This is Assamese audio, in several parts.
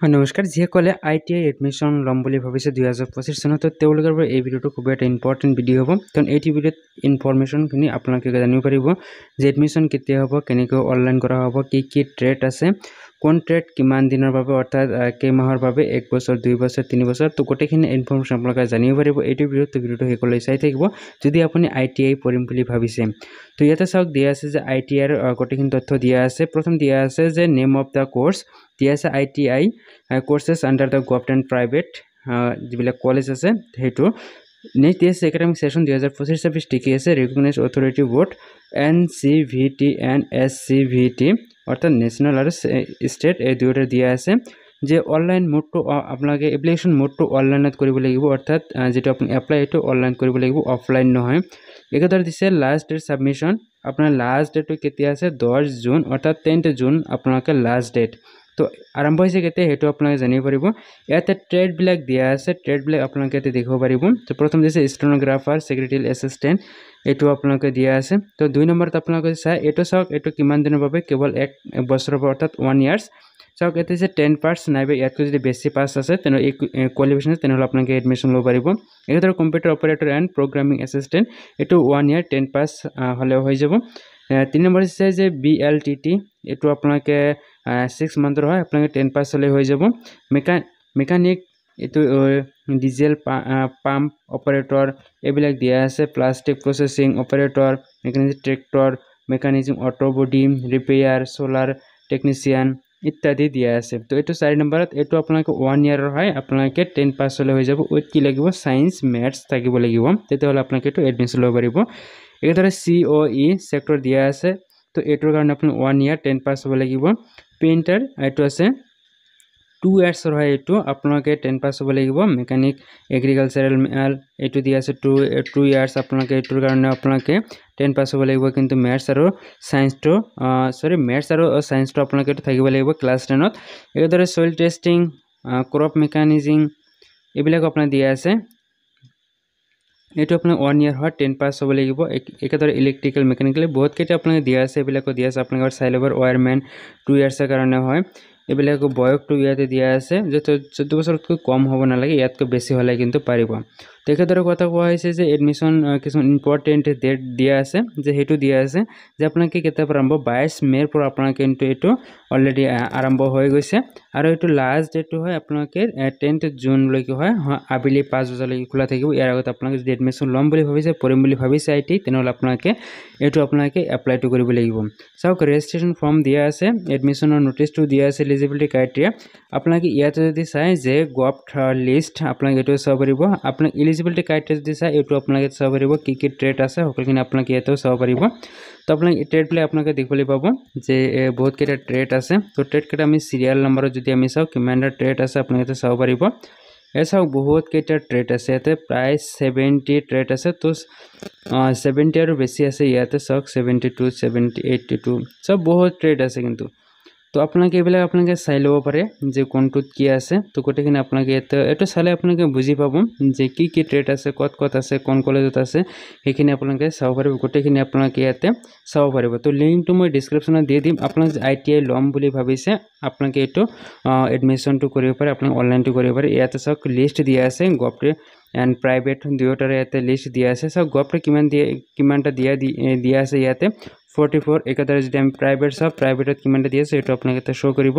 নমস্কাৰ যিসকলে ITI এডমিশ্যন ল'ম বুলি ভাবিছে 2025 চনত তেওঁলোকৰ বাবে এই ভিডিঅ'টো খুব এটা ইম্পৰ্টেণ্ট ভিডিঅ' হ'ব কাৰণ এই ভিডিঅ'ত ইনফৰমেশ্যনখিনি আপোনালোকে জানিব পাৰিব যে এডমিশ্যন কেতিয়া হ'ব কেনেকৈ অনলাইন কৰা হ'ব কি ট্ৰেড আছে কোন ট্ৰেড কিমান দিনৰ বাবে অৰ্থাৎ কেইমাহৰ বাবে 1 বছৰ 2 বছৰ 3 বছৰ তো গোটেইখিনি ইনফৰমেশ্যন আপোনালোকে জানিব পাৰিব এইটো ভিডিঅ'টো শেষলৈ চাই থাকিব যদি আপুনি ITI পঢ়িম বুলি ভাবিছে তো ইয়াতে চাওক দিয়া আছে যে ITI ৰ গোটেইখিনি তথ্য দিয়া আছে প্ৰথম দিয়া আছে যে নেম অফ দা কোৰ্স দিয়া আছে ITI courses under the government and private যিবিলাক কলেজ আছে হেতু নেক্সট দিছে একাডেমিক সেশন 2025-26 টিকি আছে recognise authority board NCVT and SCVT অৰ্থাৎ ন্যাশনাল আৰু ষ্টেট এই দুয়োটা দিয়া আছে যে অনলাইন মোডটো আপোনালোকে এপ্লিকেশন মোডটো অনলাইনত কৰিব লাগিব অৰ্থাৎ যেটো আপুনি এপ্লাই এটো অনলাইন কৰিব লাগিব অফলাইন নহয় একেদৰে দিছে লাষ্ট ডেট সাবমিশন আপোনাৰ লাষ্ট ডেটটো কেতিয়া আছে 10 জুন অৰ্থাৎ 10 জুন আপোনালোকে লাষ্ট ডেট তো আৰম্ভ হৈছে কেতিয়া হেতু আপোনালোকে জানিব পাৰিব ইয়াতে ট্ৰেড বিলাক দিয়া আছে ট্ৰেড বিলাক আপোনালোকে এতে দেখিব পাৰিব তো প্ৰথম দিছে স্টেনোগ্ৰাফাৰ সেক্ৰেটাৰিয়েল এসিস্ট্যান্ট এটো আপোনালোকে দিয়া আছে তো দুই নম্বৰত আপোনালোকে চাই এটো চাওক এটো কিমান দিনৰ বাবে কেৱল 1 বছৰৰ অৰ্থাৎ 1 ইয়াৰ্স চাওক এতে যে 10% নাইবে ইয়াতকৈ যদি বেছি পাস আছে তেনে এই কোৱালিফিকেশন তেনহলে আপোনালোকে এডমিশন ল'ব পাৰিব একেদৰে computer operator and programming assistant এটো 1 ইয়াৰ 10 পাস হলে হৈ যাব 3 নম্বৰ আছে যে BLTT এটো আপোনালোকে 6 মান্থৰ হয় আপোনালোকে 10 পাস হলে হৈ যাব মেকানিক এটো ডিজেল পাম্প অপাৰেটৰ এবিলাক দিয়া আছে plastic processing operator mechanic tractor mechanism auto body repair solar technician ইত্যাদি দিয়া আছে তো এটো 4 নম্বৰত এটো আপোনালোকে 1 ইয়াৰৰ হয় আপোনালোকে 10 পাস হলে হৈ যাব উইথ কি লাগিব সায়েন্স ম্যাথছ থাকিব লাগিব তেতিয়াহলে আপোনালোকে এটো এডমিশন ল'ব পাৰিব একেদৰে COE সেক্টৰ দিয়া আছে তো এটোৰ কাৰণে আপুনি 1 ইয়াৰ 10 পাস হ'ব লাগিব পেইন্টাৰ এটো আছে 2 ইয়াৰ্স হয় এটো আপোনালোকে 10 পাস হ'ব লাগিব মেকানিক এগ্ৰিকালচাৰাল এটো দিয়া আছে 2 ইয়াৰ্স আপোনালোকে এটোৰ কাৰণে আপোনালোকে 10 পাস হ'ব লাগিব কিন্তু ম্যাথছ আৰু সায়েন্সটো ম্যাথছ আৰু সায়েন্সটো আপোনালোকে এটো থাকিব লাগিব ক্লাস 10ত একেদৰে সয়েল টেস্টিং ক্ৰপ মেকানিজিং এবিলাক আপোনাৰ দিয়া আছে এটো আপোনাৰ 1 ইয়াৰ হয় 10 পাস হ'ব লাগিব একেদৰে ইলেক্ট্ৰিক্যাল মেকানিক্যাল বহুত কেইটা আপোনালোকে দিয়া আছে এবিলাকো দিয়া আছে আপোনালোকৰ সাইলেবৰ ওয়্যাৰম্যান 2 ইয়াৰ্সৰ কাৰণে হয় এবিলাকো বয়সটো ইয়াতে দিয়া আছে যে 14 বছৰতকৈ কম হ'ব নালাগে ইয়াতকৈ বেছি হলে কিন্তু পাৰিব তেখেতৰ কথা কোৱা হৈছে যে এডমিশন কিছু ইম্পৰ্টেন্ট ডেট দিয়া আছে যে হেতু দিয়া আছে যে আপোনালোকে কেতিয়া আৰম্ভ 22 মেৰ পৰা আপোনালোকে কিন্তু এটো অলৰেডি আৰম্ভ হৈ গৈছে আৰু এটো লাষ্ট ডেটটো হয় আপোনালোকে 10 জুন লৈকে হয় আবেলি 5 বজালৈকে খোলা থাকিব ইয়াৰ আগত আপোনালোকে যদি এডমিশন ল'ম বুলি ভাবিছে পঢ়িম বুলি ভাবিছে আইটি তেনহলে আপোনালোকে এটো আপোনালোকে এপ্লাইটো কৰিব লাগিব চাওক ৰেজিষ্ট্ৰেচন ফৰ্ম দিয়া আছে এডমিশনৰ নোটিছটো দিয়া আছে এলিজিবিলিটি ক্ৰাইটেৰিয়া আপোনালোকে ইয়াতে যদি চাই যে গভট লিষ্ট আপোনালোকে এটো চাব পাৰিব আপোনালোকে এলিজিবিলিটি ক্ৰাইটেৰিয়া যদি চাই এটো আপোনালোকে চাব পাৰিব কি ট্ৰেড আছে সকলোখিনি আপোনালোকে এটো চাব পাৰিব তো আপোনালোকে ট্ৰেড প্লে আপোনালোকে দেখিবলৈ পাব যে বহুত কেইটা ট্ৰেড আছে তো ট্ৰেড কেইটা আমি সিৰিয়াল নম্বৰত যদি আমি চাও কিমানটা ট্ৰেড আছে আপোনালোকে চাব পাৰিব এছাও বহুত কেইটা ট্ৰেড আছে এতে প্ৰায় 70 ট্ৰেড আছে তো 70 আৰু বেছি আছে ইয়াতে চাওক 72 70 82 সব বহুত ট্ৰেড আছে কিন্তু তো আপোনালোকে এবিলাক আপোনালোকে চাই ল'ব পাৰে যে কোনটোত কি আছে তো গোটেইখিনি আপোনালোকে এটো চালে আপোনালোকে বুজি পাব যে কি ট্ৰেড আছে কত আছে কোন কলেজত আছে সেইখিনি আপোনালোকে চাব পাৰিব গোটেইখিনি আপোনালোকে ইয়াতে চাব পাৰিব তো লিংকটো মই ডেসক্ৰিপচনত দি দিম আপোনালোকে ITI ল'ম বুলি ভাবিছে আপোনালোকে এটো এডমিশনটো কৰিব পাৰে আপোনালোকে অনলাইনটো কৰিব পাৰে ইয়াতে চাওক লিষ্ট দিয়া আছে গভট এণ্ড প্ৰাইভেট দুয়োটাৰে ইয়াতে লিষ্ট দিয়া আছে চাওক গভট কিমানটা দিয়া আছে ইয়াতে 44 একাদৰে যদি আমি প্ৰাইভেট সব প্ৰাইভেটত কিমানটা দিয়া আছে এটো আপোনালোকে তে শো কৰিব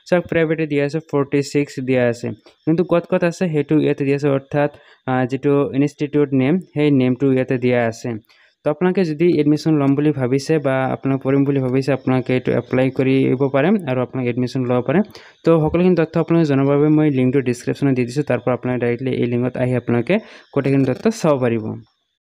চাওক প্ৰাইভেটে দিয়া আছে 46 দিয়া আছে কিন্তু কত আছে হেতু ইয়াতে দিয়া আছে অৰ্থাৎ যেটো ইনষ্টিটিউট নেম সেই নেমটো ইয়াতে দিয়া আছে তো আপোনালোকে যদি এডমিশন ল'ম বুলি ভাবিছে বা আপোনালোক পঢ়িম বুলি ভাবিছে আপোনালোকে এটো এপ্লাই কৰিব পাৰে আৰু আপোনালোকে এডমিশন ল'ব পাৰে তো সকলোখিনি তথ্য আপোনালোকে জনাৰ বাবে মই লিংকটো ডেসক্ৰিপচনত দি দিছো তাৰ পৰা আপোনালোকে ডাইৰেক্টলি এই লিংকত আহি আপোনালোকে গোটেইখিনি তথ্য চাব পাৰিব